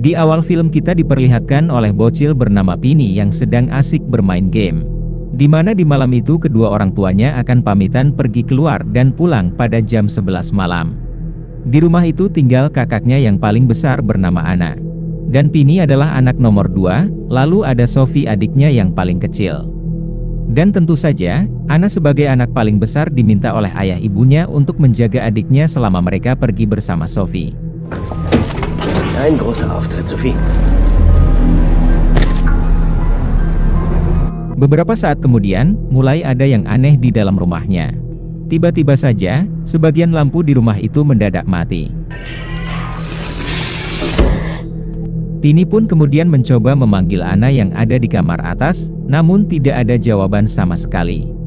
Di awal film kita diperlihatkan oleh bocil bernama Pini yang sedang asik bermain game. Di mana di malam itu kedua orang tuanya akan pamitan pergi keluar dan pulang pada jam 11 malam. Di rumah itu tinggal kakaknya yang paling besar bernama Ana. Dan Pini adalah anak nomor 2, lalu ada Sophie adiknya yang paling kecil. Dan tentu saja, Ana sebagai anak paling besar diminta oleh ayah ibunya untuk menjaga adiknya selama mereka pergi bersama Sophie. Ein großer Auftritt, Sophie. Beberapa saat kemudian, mulai ada yang aneh di dalam rumahnya. Tiba-tiba saja, sebagian lampu di rumah itu mendadak mati. Pini pun kemudian mencoba memanggil Ana yang ada di kamar atas, namun tidak ada jawaban sama sekali.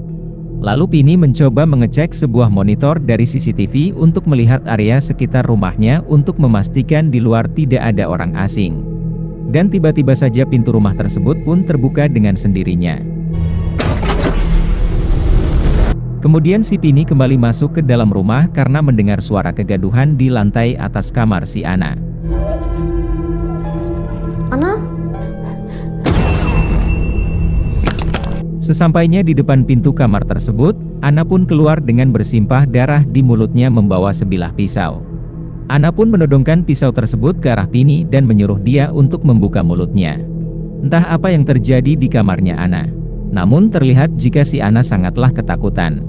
Lalu Pini mencoba mengecek sebuah monitor dari CCTV untuk melihat area sekitar rumahnya untuk memastikan di luar tidak ada orang asing. Dan tiba-tiba saja pintu rumah tersebut pun terbuka dengan sendirinya. Kemudian si Pini kembali masuk ke dalam rumah karena mendengar suara kegaduhan di lantai atas kamar si Ana. Ana? Sesampainya di depan pintu kamar tersebut, Ana pun keluar dengan bersimpah darah di mulutnya membawa sebilah pisau. Ana pun menodongkan pisau tersebut ke arah Pini dan menyuruh dia untuk membuka mulutnya. Entah apa yang terjadi di kamarnya Ana. Namun terlihat jika si Ana sangatlah ketakutan.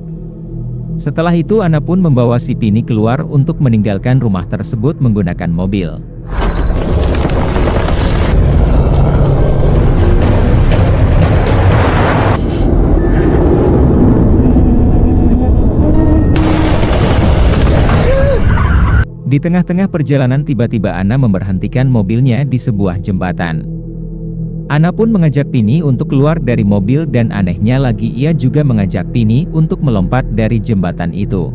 Setelah itu Ana pun membawa si Pini keluar untuk meninggalkan rumah tersebut menggunakan mobil. Di tengah-tengah perjalanan tiba-tiba Ana memberhentikan mobilnya di sebuah jembatan. Ana pun mengajak Pini untuk keluar dari mobil dan anehnya lagi ia juga mengajak Pini untuk melompat dari jembatan itu.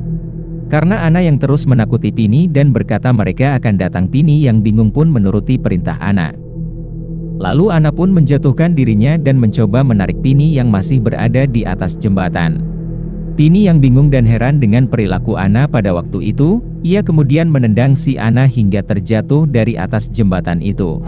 Karena Ana yang terus menakuti Pini dan berkata mereka akan datang, Pini yang bingung pun menuruti perintah Ana. Lalu Ana pun menjatuhkan dirinya dan mencoba menarik Pini yang masih berada di atas jembatan. Pini yang bingung dan heran dengan perilaku Ana pada waktu itu, ia kemudian menendang si Ana hingga terjatuh dari atas jembatan itu.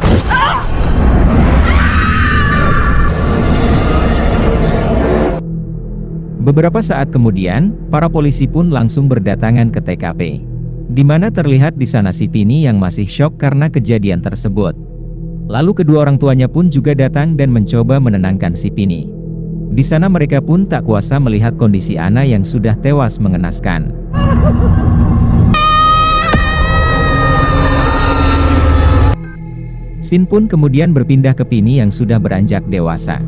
Beberapa saat kemudian, para polisi pun langsung berdatangan ke TKP. Di mana terlihat di sana si Pini yang masih syok karena kejadian tersebut. Lalu kedua orang tuanya pun juga datang dan mencoba menenangkan si Pini. Di sana mereka pun tak kuasa melihat kondisi Ana yang sudah tewas mengenaskan. Scene pun kemudian berpindah ke Pini yang sudah beranjak dewasa.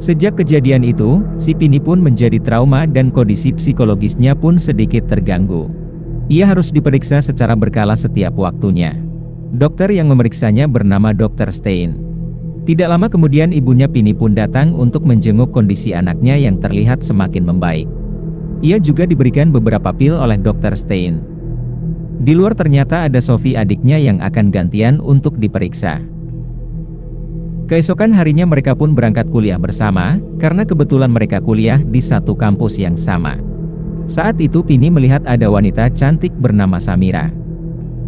Sejak kejadian itu, si Pini pun menjadi trauma dan kondisi psikologisnya pun sedikit terganggu. Ia harus diperiksa secara berkala setiap waktunya. Dokter yang memeriksanya bernama Dr. Stein. Tidak lama kemudian ibunya Pini pun datang untuk menjenguk kondisi anaknya yang terlihat semakin membaik. Ia juga diberikan beberapa pil oleh Dr. Stein. Di luar ternyata ada Sophie adiknya yang akan gantian untuk diperiksa. Keesokan harinya mereka pun berangkat kuliah bersama, karena kebetulan mereka kuliah di satu kampus yang sama. Saat itu Pini melihat ada wanita cantik bernama Samira.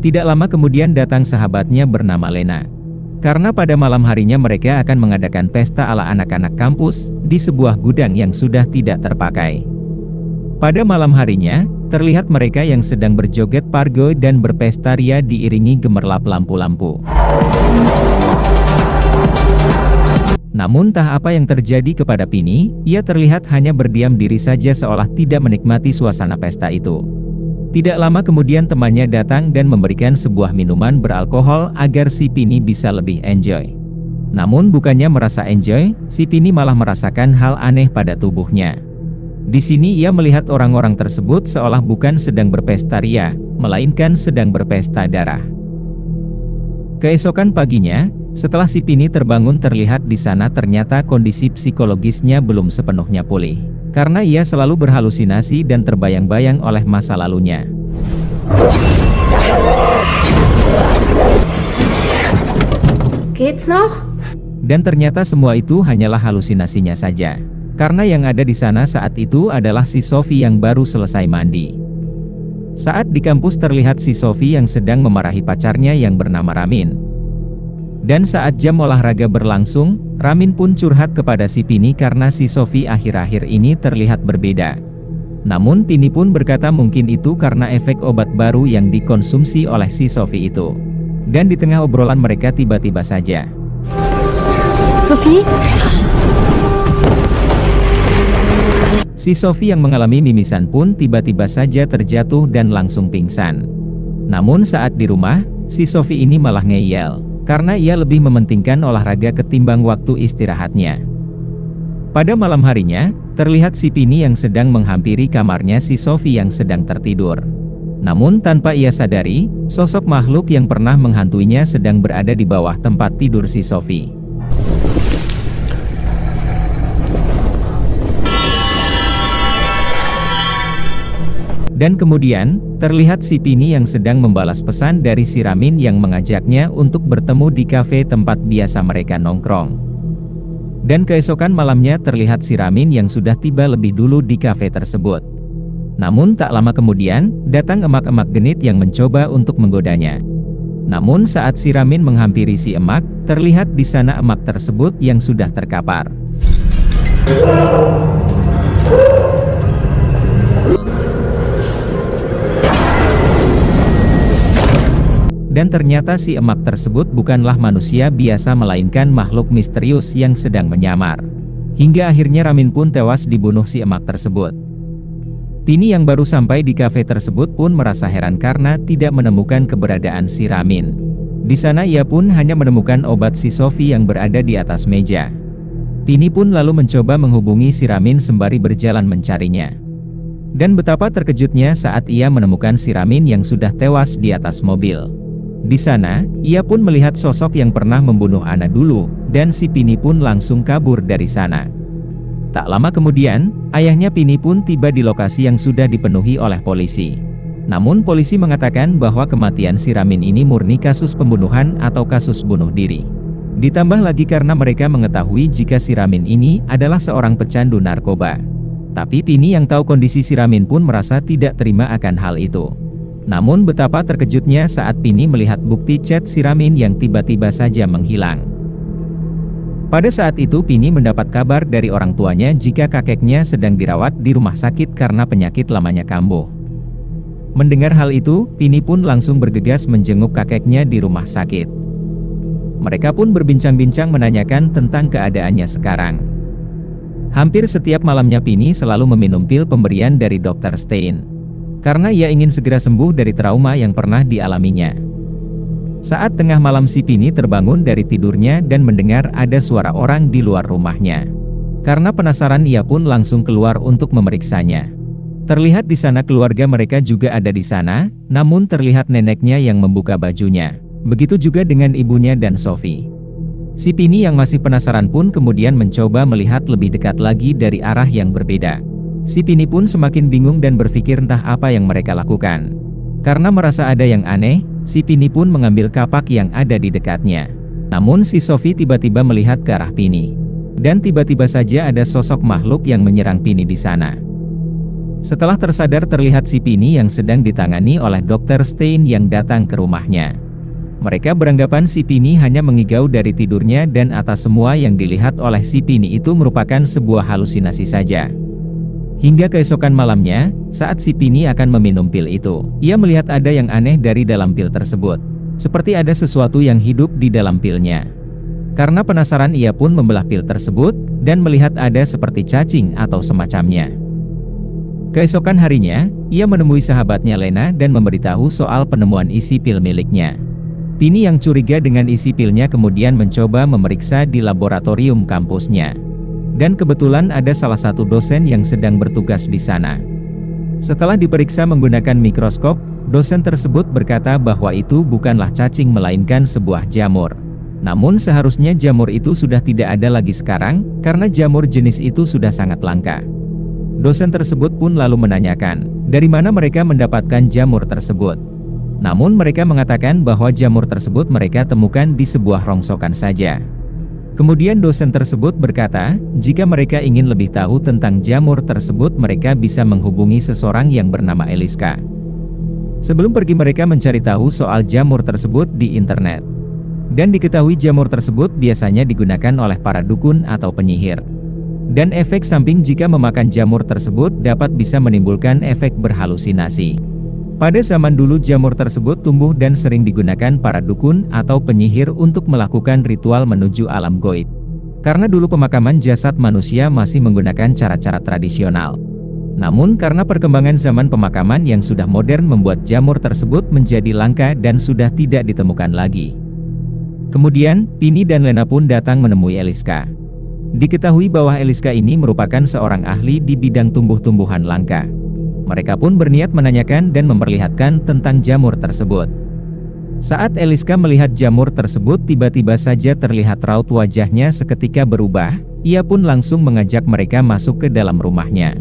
Tidak lama kemudian datang sahabatnya bernama Lena. Karena pada malam harinya mereka akan mengadakan pesta ala anak-anak kampus, di sebuah gudang yang sudah tidak terpakai. Pada malam harinya, terlihat mereka yang sedang berjoget pargo dan berpesta ria diiringi gemerlap lampu-lampu. Namun entah apa yang terjadi kepada Pini, ia terlihat hanya berdiam diri saja seolah tidak menikmati suasana pesta itu. Tidak lama kemudian temannya datang dan memberikan sebuah minuman beralkohol agar si Pini bisa lebih enjoy. Namun bukannya merasa enjoy, si Pini malah merasakan hal aneh pada tubuhnya. Di sini ia melihat orang-orang tersebut seolah bukan sedang berpesta ria, melainkan sedang berpesta darah. Keesokan paginya, setelah si Pini terbangun terlihat di sana ternyata kondisi psikologisnya belum sepenuhnya pulih. Karena ia selalu berhalusinasi dan terbayang-bayang oleh masa lalunya. Geht's noch? Dan ternyata semua itu hanyalah halusinasinya saja. Karena yang ada di sana saat itu adalah si Sophie yang baru selesai mandi. Saat di kampus terlihat si Sophie yang sedang memarahi pacarnya yang bernama Ramin. Dan saat jam olahraga berlangsung, Ramin pun curhat kepada si Pini karena si Sofi akhir-akhir ini terlihat berbeda. Namun Pini pun berkata mungkin itu karena efek obat baru yang dikonsumsi oleh si Sofi itu. Dan di tengah obrolan mereka tiba-tiba saja Sophie? si Sofi yang mengalami mimisan pun tiba-tiba saja terjatuh dan langsung pingsan. Namun saat di rumah, si Sofi ini malah ngeyel, karena ia lebih mementingkan olahraga ketimbang waktu istirahatnya. Pada malam harinya, terlihat si Pini yang sedang menghampiri kamarnya si Sofi yang sedang tertidur. Namun tanpa ia sadari, sosok makhluk yang pernah menghantuinya sedang berada di bawah tempat tidur si Sofi. Dan kemudian, terlihat si Pini yang sedang membalas pesan dari si Ramin yang mengajaknya untuk bertemu di kafe tempat biasa mereka nongkrong. Dan keesokan malamnya terlihat si Ramin yang sudah tiba lebih dulu di kafe tersebut. Namun tak lama kemudian, datang emak-emak genit yang mencoba untuk menggodanya. Namun saat si Ramin menghampiri si emak, terlihat di sana emak tersebut yang sudah terkapar. Dan ternyata si emak tersebut bukanlah manusia biasa melainkan makhluk misterius yang sedang menyamar. Hingga akhirnya Ramin pun tewas dibunuh si emak tersebut. Pini yang baru sampai di kafe tersebut pun merasa heran karena tidak menemukan keberadaan si Ramin. Di sana ia pun hanya menemukan obat si Sofi yang berada di atas meja. Pini pun lalu mencoba menghubungi si Ramin sembari berjalan mencarinya. Dan betapa terkejutnya saat ia menemukan si Ramin yang sudah tewas di atas mobil. Di sana, ia pun melihat sosok yang pernah membunuh Ana dulu, dan si Pini pun langsung kabur dari sana. Tak lama kemudian, ayahnya Pini pun tiba di lokasi yang sudah dipenuhi oleh polisi. Namun polisi mengatakan bahwa kematian si Ramin ini murni kasus pembunuhan atau kasus bunuh diri. Ditambah lagi karena mereka mengetahui jika si Ramin ini adalah seorang pecandu narkoba. Tapi Pini yang tahu kondisi si Ramin pun merasa tidak terima akan hal itu. Namun betapa terkejutnya saat Pini melihat bukti chat si Ramin yang tiba-tiba saja menghilang. Pada saat itu Pini mendapat kabar dari orang tuanya jika kakeknya sedang dirawat di rumah sakit karena penyakit lamanya kambuh. Mendengar hal itu, Pini pun langsung bergegas menjenguk kakeknya di rumah sakit. Mereka pun berbincang-bincang menanyakan tentang keadaannya sekarang. Hampir setiap malamnya Pini selalu meminum pil pemberian dari Dr. Stein. Karena ia ingin segera sembuh dari trauma yang pernah dialaminya. Saat tengah malam si Pini terbangun dari tidurnya dan mendengar ada suara orang di luar rumahnya. Karena penasaran ia pun langsung keluar untuk memeriksanya. Terlihat di sana keluarga mereka juga ada di sana, namun terlihat neneknya yang membuka bajunya. Begitu juga dengan ibunya dan Sofi. Si Pini yang masih penasaran pun kemudian mencoba melihat lebih dekat lagi dari arah yang berbeda. Si Pini pun semakin bingung dan berpikir entah apa yang mereka lakukan. Karena merasa ada yang aneh, si Pini pun mengambil kapak yang ada di dekatnya. Namun si Sofi tiba-tiba melihat ke arah Pini. Dan tiba-tiba saja ada sosok makhluk yang menyerang Pini di sana. Setelah tersadar terlihat si Pini yang sedang ditangani oleh Dr. Stein yang datang ke rumahnya. Mereka beranggapan si Pini hanya mengigau dari tidurnya dan atas semua yang dilihat oleh si Pini itu merupakan sebuah halusinasi saja. Hingga keesokan malamnya, saat si Pini akan meminum pil itu, ia melihat ada yang aneh dari dalam pil tersebut. Seperti ada sesuatu yang hidup di dalam pilnya. Karena penasaran ia pun membelah pil tersebut, dan melihat ada seperti cacing atau semacamnya. Keesokan harinya, ia menemui sahabatnya Lena dan memberitahu soal penemuan isi pil miliknya. Pini yang curiga dengan isi pilnya kemudian mencoba memeriksa di laboratorium kampusnya. Dan kebetulan ada salah satu dosen yang sedang bertugas di sana. Setelah diperiksa menggunakan mikroskop, dosen tersebut berkata bahwa itu bukanlah cacing melainkan sebuah jamur. Namun seharusnya jamur itu sudah tidak ada lagi sekarang, karena jamur jenis itu sudah sangat langka. Dosen tersebut pun lalu menanyakan, dari mana mereka mendapatkan jamur tersebut. Namun mereka mengatakan bahwa jamur tersebut mereka temukan di sebuah rongsokan saja. Kemudian dosen tersebut berkata, jika mereka ingin lebih tahu tentang jamur tersebut mereka bisa menghubungi seseorang yang bernama Eliska. Sebelum pergi mereka mencari tahu soal jamur tersebut di internet. Dan diketahui jamur tersebut biasanya digunakan oleh para dukun atau penyihir. Dan efek samping jika memakan jamur tersebut dapat bisa menimbulkan efek berhalusinasi. Pada zaman dulu jamur tersebut tumbuh dan sering digunakan para dukun atau penyihir untuk melakukan ritual menuju alam gaib. Karena dulu pemakaman jasad manusia masih menggunakan cara-cara tradisional. Namun karena perkembangan zaman pemakaman yang sudah modern membuat jamur tersebut menjadi langka dan sudah tidak ditemukan lagi. Kemudian, Pini dan Lena pun datang menemui Eliska. Diketahui bahwa Eliska ini merupakan seorang ahli di bidang tumbuh-tumbuhan langka. Mereka pun berniat menanyakan dan memperlihatkan tentang jamur tersebut. Saat Eliska melihat jamur tersebut, tiba-tiba saja terlihat raut wajahnya seketika berubah. Ia pun langsung mengajak mereka masuk ke dalam rumahnya.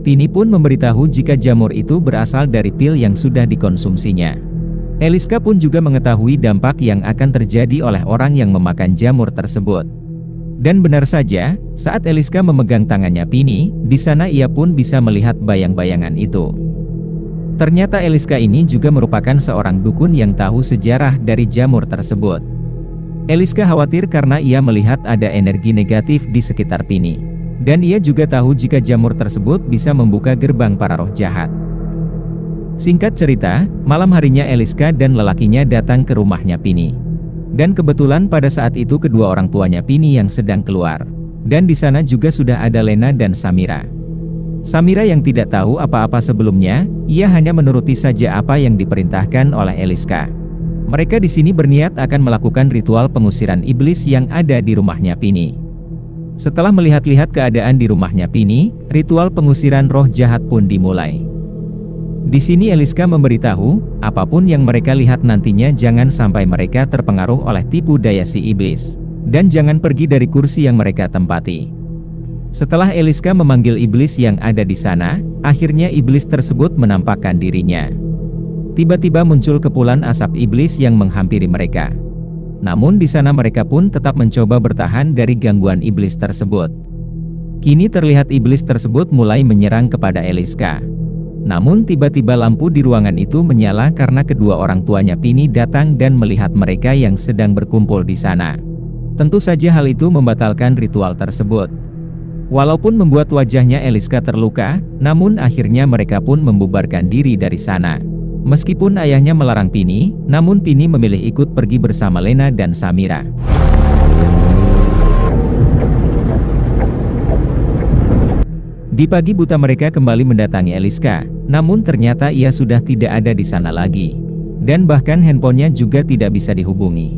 Pini pun memberitahu jika jamur itu berasal dari pil yang sudah dikonsumsinya. Eliska pun juga mengetahui dampak yang akan terjadi oleh orang yang memakan jamur tersebut. Dan benar saja, saat Eliska memegang tangannya Pini, di sana ia pun bisa melihat bayang-bayangan itu. Ternyata Eliska ini juga merupakan seorang dukun yang tahu sejarah dari jamur tersebut. Eliska khawatir karena ia melihat ada energi negatif di sekitar Pini. Dan ia juga tahu jika jamur tersebut bisa membuka gerbang para roh jahat. Singkat cerita, malam harinya Eliska dan lelakinya datang ke rumahnya Pini. Dan kebetulan pada saat itu kedua orang tuanya Pini yang sedang keluar. Dan di sana juga sudah ada Lena dan Samira. Samira yang tidak tahu apa-apa sebelumnya, ia hanya menuruti saja apa yang diperintahkan oleh Eliska. Mereka di sini berniat akan melakukan ritual pengusiran iblis yang ada di rumahnya Pini. Setelah melihat-lihat keadaan di rumahnya Pini, ritual pengusiran roh jahat pun dimulai. Di sini Eliska memberitahu, apapun yang mereka lihat nantinya jangan sampai mereka terpengaruh oleh tipu daya si iblis. Dan jangan pergi dari kursi yang mereka tempati. Setelah Eliska memanggil iblis yang ada di sana, akhirnya iblis tersebut menampakkan dirinya. Tiba-tiba muncul kepulan asap iblis yang menghampiri mereka. Namun di sana mereka pun tetap mencoba bertahan dari gangguan iblis tersebut. Kini terlihat iblis tersebut mulai menyerang kepada Eliska. Namun tiba-tiba lampu di ruangan itu menyala karena kedua orang tuanya Pini datang dan melihat mereka yang sedang berkumpul di sana. Tentu saja hal itu membatalkan ritual tersebut. Walaupun membuat wajahnya Eliska terluka, namun akhirnya mereka pun membubarkan diri dari sana. Meskipun ayahnya melarang Pini, namun Pini memilih ikut pergi bersama Lena dan Samira. Di pagi buta mereka kembali mendatangi Eliska, namun ternyata ia sudah tidak ada di sana lagi. Dan bahkan handphonenya juga tidak bisa dihubungi.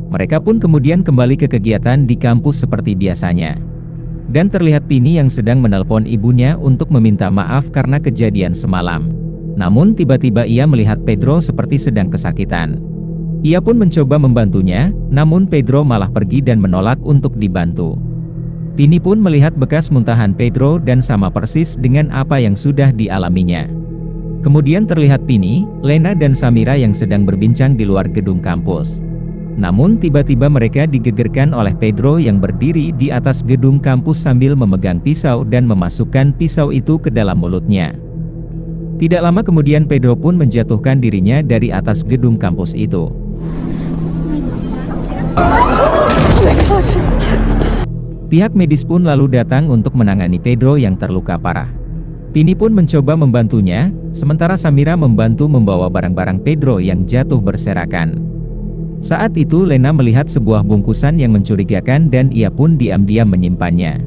Mereka pun kemudian kembali ke kegiatan di kampus seperti biasanya. Dan terlihat Pini yang sedang menelpon ibunya untuk meminta maaf karena kejadian semalam. Namun tiba-tiba ia melihat Pedro seperti sedang kesakitan. Ia pun mencoba membantunya, namun Pedro malah pergi dan menolak untuk dibantu. Pini pun melihat bekas muntahan Pedro dan sama persis dengan apa yang sudah dialaminya. Kemudian terlihat Pini, Lena dan Samira yang sedang berbincang di luar gedung kampus. Namun tiba-tiba mereka digegerkan oleh Pedro yang berdiri di atas gedung kampus sambil memegang pisau dan memasukkan pisau itu ke dalam mulutnya. Tidak lama kemudian Pedro pun menjatuhkan dirinya dari atas gedung kampus itu. Pihak medis pun lalu datang untuk menangani Pedro yang terluka parah. Pini pun mencoba membantunya, sementara Samira membantu membawa barang-barang Pedro yang jatuh berserakan. Saat itu Lena melihat sebuah bungkusan yang mencurigakan dan ia pun diam-diam menyimpannya.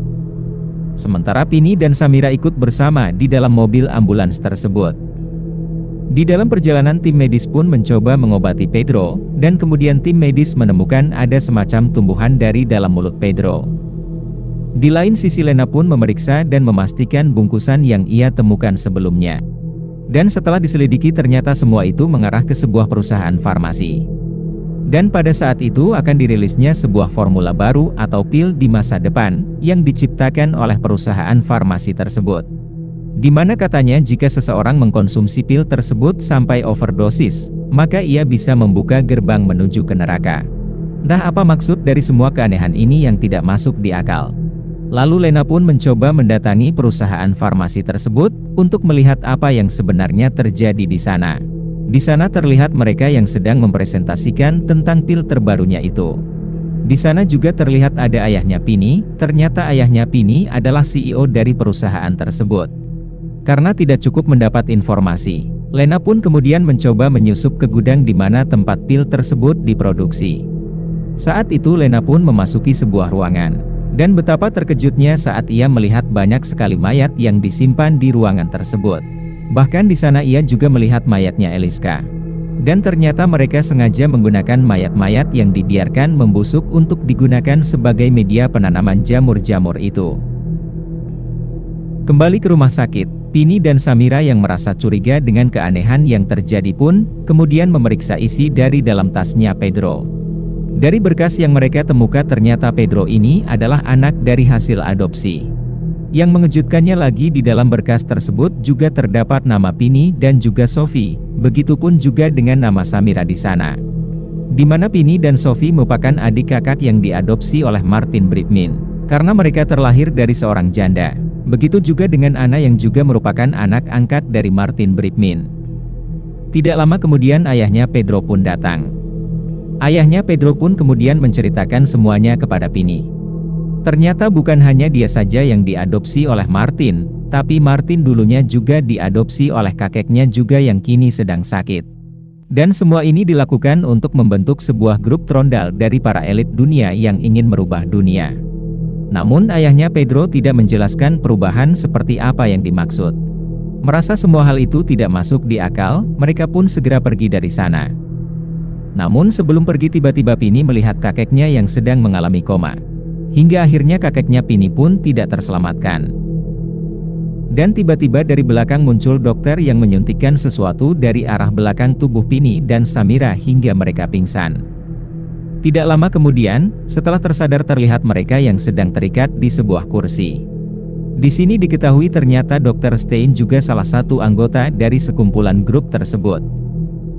Sementara Pini dan Samira ikut bersama di dalam mobil ambulans tersebut. Di dalam perjalanan tim medis pun mencoba mengobati Pedro, dan kemudian tim medis menemukan ada semacam tumbuhan dari dalam mulut Pedro. Di lain sisi Lena pun memeriksa dan memastikan bungkusan yang ia temukan sebelumnya. Dan setelah diselidiki ternyata semua itu mengarah ke sebuah perusahaan farmasi. Dan pada saat itu akan dirilisnya sebuah formula baru atau pil di masa depan, yang diciptakan oleh perusahaan farmasi tersebut. Di mana katanya jika seseorang mengkonsumsi pil tersebut sampai overdosis, maka ia bisa membuka gerbang menuju ke neraka. Entah apa maksud dari semua keanehan ini yang tidak masuk di akal. Lalu Lena pun mencoba mendatangi perusahaan farmasi tersebut, untuk melihat apa yang sebenarnya terjadi di sana. Di sana terlihat mereka yang sedang mempresentasikan tentang pil terbarunya itu. Di sana juga terlihat ada ayahnya Pini. Ternyata ayahnya Pini adalah CEO dari perusahaan tersebut. Karena tidak cukup mendapat informasi, Lena pun kemudian mencoba menyusup ke gudang di mana tempat pil tersebut diproduksi. Saat itu Lena pun memasuki sebuah ruangan. Dan betapa terkejutnya saat ia melihat banyak sekali mayat yang disimpan di ruangan tersebut. Bahkan di sana ia juga melihat mayatnya Eliska. Dan ternyata mereka sengaja menggunakan mayat-mayat yang dibiarkan membusuk untuk digunakan sebagai media penanaman jamur-jamur itu. Kembali ke rumah sakit, Pini dan Samira yang merasa curiga dengan keanehan yang terjadi pun, kemudian memeriksa isi dari dalam tasnya Pedro. Dari berkas yang mereka temukan ternyata Pedro ini adalah anak dari hasil adopsi. Yang mengejutkannya lagi di dalam berkas tersebut juga terdapat nama Pini dan juga Sophie, begitupun juga dengan nama Samira di sana. Di mana Pini dan Sophie merupakan adik kakak yang diadopsi oleh Martin Britmin, karena mereka terlahir dari seorang janda. Begitu juga dengan Anna yang juga merupakan anak angkat dari Martin Britmin. Tidak lama kemudian ayahnya Pedro pun datang. Ayahnya Pedro pun kemudian menceritakan semuanya kepada Pini. Ternyata bukan hanya dia saja yang diadopsi oleh Martin, tapi Martin dulunya juga diadopsi oleh kakeknya juga yang kini sedang sakit. Dan semua ini dilakukan untuk membentuk sebuah grup trondal dari para elit dunia yang ingin merubah dunia. Namun ayahnya Pedro tidak menjelaskan perubahan seperti apa yang dimaksud. Merasa semua hal itu tidak masuk di akal, mereka pun segera pergi dari sana. Namun sebelum pergi tiba-tiba Pini melihat kakeknya yang sedang mengalami koma. Hingga akhirnya kakeknya Pini pun tidak terselamatkan. Dan tiba-tiba dari belakang muncul dokter yang menyuntikkan sesuatu dari arah belakang tubuh Pini dan Samira hingga mereka pingsan. Tidak lama kemudian, setelah tersadar terlihat mereka yang sedang terikat di sebuah kursi. Di sini diketahui ternyata Dr. Stein juga salah satu anggota dari sekumpulan grup tersebut.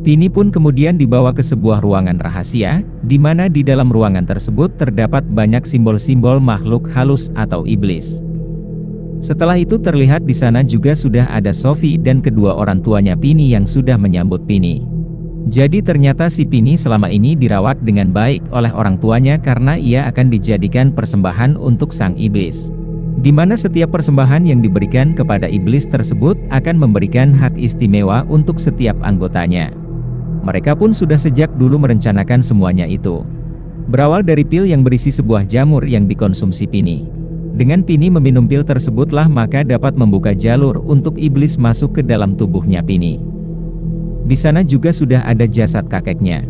Pini pun kemudian dibawa ke sebuah ruangan rahasia, di mana di dalam ruangan tersebut terdapat banyak simbol-simbol makhluk halus atau iblis. Setelah itu terlihat di sana juga sudah ada Sophie dan kedua orang tuanya Pini yang sudah menyambut Pini. Jadi ternyata si Pini selama ini dirawat dengan baik oleh orang tuanya karena ia akan dijadikan persembahan untuk sang iblis. Di mana setiap persembahan yang diberikan kepada iblis tersebut akan memberikan hak istimewa untuk setiap anggotanya. Mereka pun sudah sejak dulu merencanakan semuanya itu. Berawal dari pil yang berisi sebuah jamur yang dikonsumsi Pini. Dengan Pini meminum pil tersebutlah maka dapat membuka jalur untuk iblis masuk ke dalam tubuhnya Pini. Di sana juga sudah ada jasad kakeknya.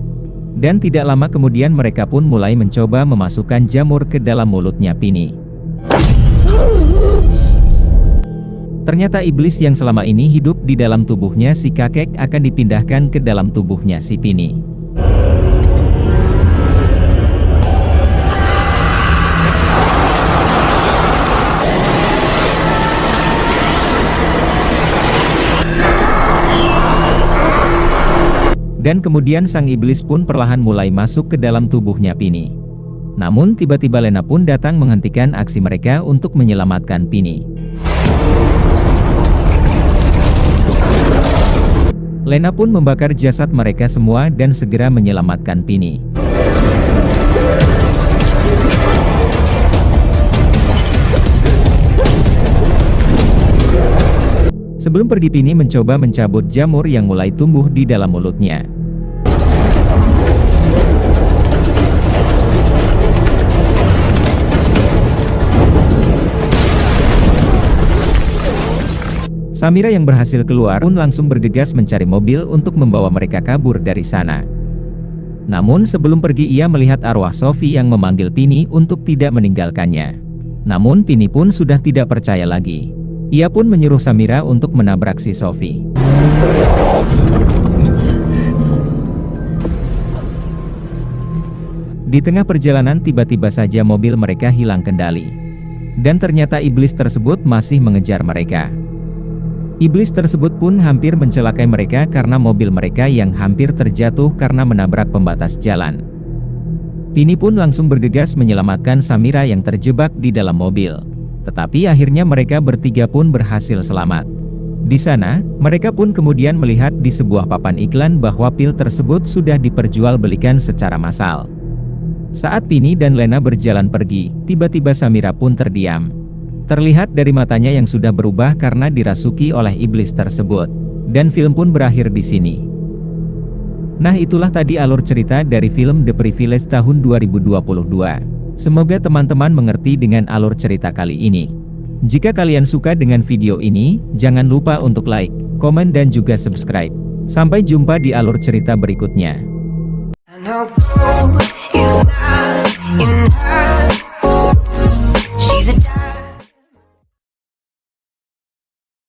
Dan tidak lama kemudian mereka pun mulai mencoba memasukkan jamur ke dalam mulutnya Pini. Ternyata iblis yang selama ini hidup di dalam tubuhnya si kakek akan dipindahkan ke dalam tubuhnya si Pini. Dan kemudian sang iblis pun perlahan mulai masuk ke dalam tubuhnya Pini. Namun tiba-tiba Lena pun datang menghentikan aksi mereka untuk menyelamatkan Pini. Lena pun membakar jasad mereka semua dan segera menyelamatkan Pini. Sebelum pergi Pini mencoba mencabut jamur yang mulai tumbuh di dalam mulutnya. Samira yang berhasil keluar pun langsung bergegas mencari mobil untuk membawa mereka kabur dari sana. Namun sebelum pergi ia melihat arwah Sophie yang memanggil Pini untuk tidak meninggalkannya. Namun Pini pun sudah tidak percaya lagi. Ia pun menyuruh Samira untuk menabrak si Sophie. Di tengah perjalanan tiba-tiba saja mobil mereka hilang kendali. Dan ternyata iblis tersebut masih mengejar mereka. Iblis tersebut pun hampir mencelakai mereka karena mobil mereka yang hampir terjatuh karena menabrak pembatas jalan. Pini pun langsung bergegas menyelamatkan Samira yang terjebak di dalam mobil. Tetapi akhirnya mereka bertiga pun berhasil selamat. Di sana, mereka pun kemudian melihat di sebuah papan iklan bahwa pil tersebut sudah diperjualbelikan secara massal. Saat Pini dan Lena berjalan pergi, tiba-tiba Samira pun terdiam. Terlihat dari matanya yang sudah berubah karena dirasuki oleh iblis tersebut. Dan film pun berakhir di sini. Nah, itulah tadi alur cerita dari film The Privilege tahun 2022. Semoga teman-teman mengerti dengan alur cerita kali ini. Jika kalian suka dengan video ini, jangan lupa untuk like, komen dan juga subscribe. Sampai jumpa di alur cerita berikutnya. I know gold is not enough.